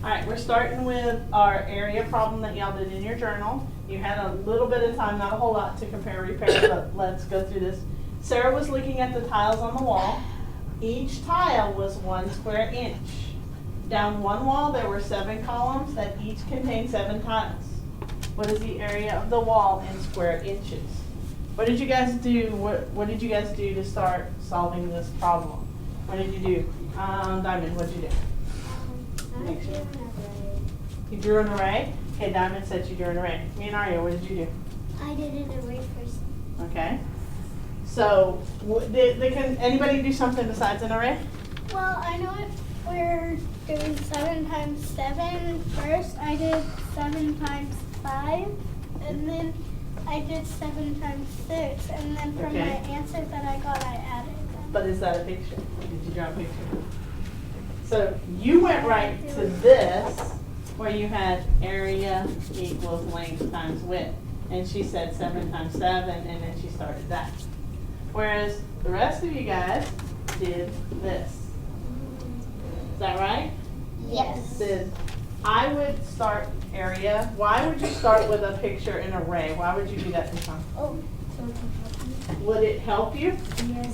All right, we're starting with our area problem that y'all did in your journal. You had a little bit of time, not a whole lot, to compare and repair, but let's go through this. Sarah was looking at the tiles on the wall. Each tile was 1 square inch. Down one wall, there were 7 columns that each contained 7 tiles. What is the area of the wall in square inches? What did you guys do? What did you guys do to start solving this problem? What did you do? Diamond, what did you do? I drew an array. You drew an array? Okay, Diamond said you drew an array. Me and Aria, what did you do? I did an array first. Okay. So, can anybody do something besides an array? Well, I know if we're doing 7 times 7 first. I did 7 times 5, and then I did 7 times 6, and then from Okay. my answer that I got, I added them. But is that a picture? Did you draw a picture? So you went right to this where you had area equals length times width. And she said 7 times 7, and then she started that. Whereas the rest of you guys did this. Is that right? Yes. Did I would start area. Why would you start with a picture in array? Why would you do that this time? Oh, so it can help you? Would it help you?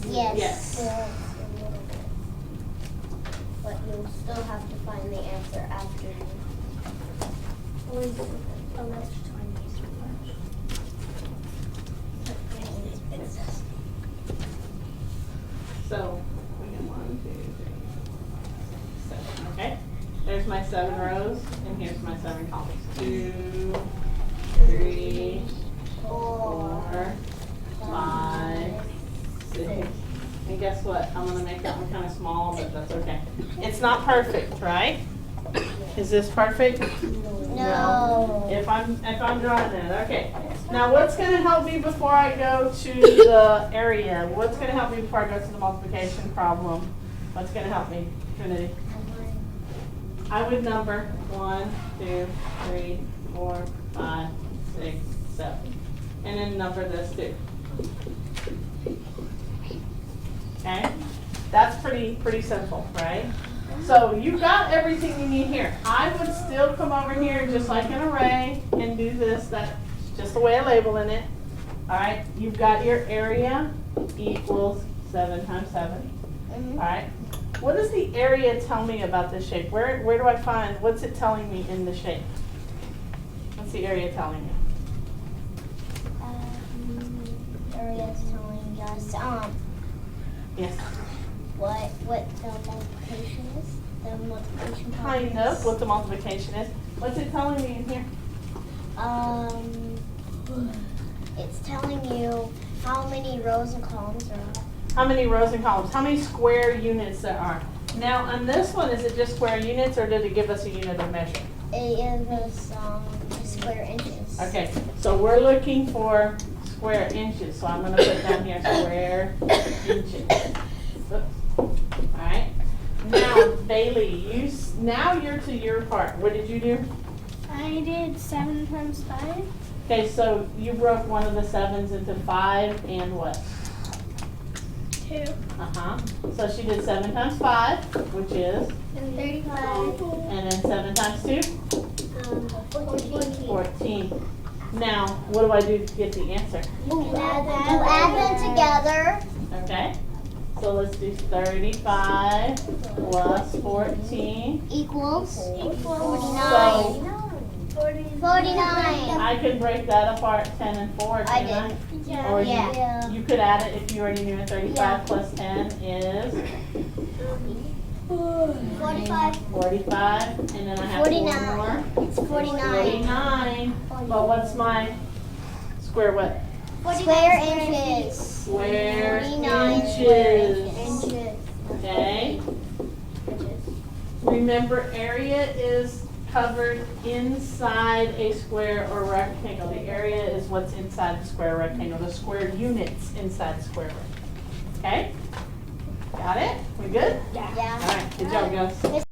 Yes. Yes. A little bit. But you'll still have to find the answer after you. Or is it a less Chinese So we got 1, 2, 3, 4, 5, 6, 7. Okay. There's my 7 rows, and here's my 7 columns. 2, 3, 4, 5, 6. And guess what? I'm gonna make that one kind of small, but that's okay. It's not perfect, right? Is this perfect? No. If I'm drawing that, okay. Now what's gonna help me before I go to the area? What's gonna help me before I go to the multiplication problem? What's gonna help me, Trinity? I would number 1, 2, 3, 4, 5, 6, 7. And then number this too. Okay? That's pretty simple, right? So you got everything you need here. I would still come over here just like an array and do this. That's just the way I'm labeling it. All right, you've got your area equals 7 times 7. All right. What does the area tell me about this shape? Where do I find, what's it telling me in the shape? What's the area telling me? Area's telling us Yes. what the multiplication is. The multiplication problem Kind of what the multiplication is. What's it telling me in here? It's telling you how many rows and columns there are. How many rows and columns? How many square units there are? Now on this one, is it just square units or did it give us a unit of measure? It is square inches. Okay, so we're looking for square inches. So I'm going to put down here square inches. Oops. All right. Now Bailey, now you're to your part. What did you do? I did 7 times 5. Okay, so you broke one of the 7s into 5 and what? 2. So she did 7 times 5, which is, And 35. and then 7 times 2, 14. 14. Now, what do I do to get the answer? You add them together. Okay, so let's do 35 plus 14. Equals 49. 49. I could break that apart 10 and 4, I can did. I? Or Yeah. you could add it if you already knew it. 35 Yeah. plus 10 is 45. 45, and then I have 4 more. It's 49. 49. But what's my square what? Square inches. Square 49 inches. inches. Okay. Remember, area is covered inside a square or rectangle. The area is what's inside the square or rectangle. The square units inside the square rectangle. Okay? Got it? We good? Yeah. All right. Good job, guys.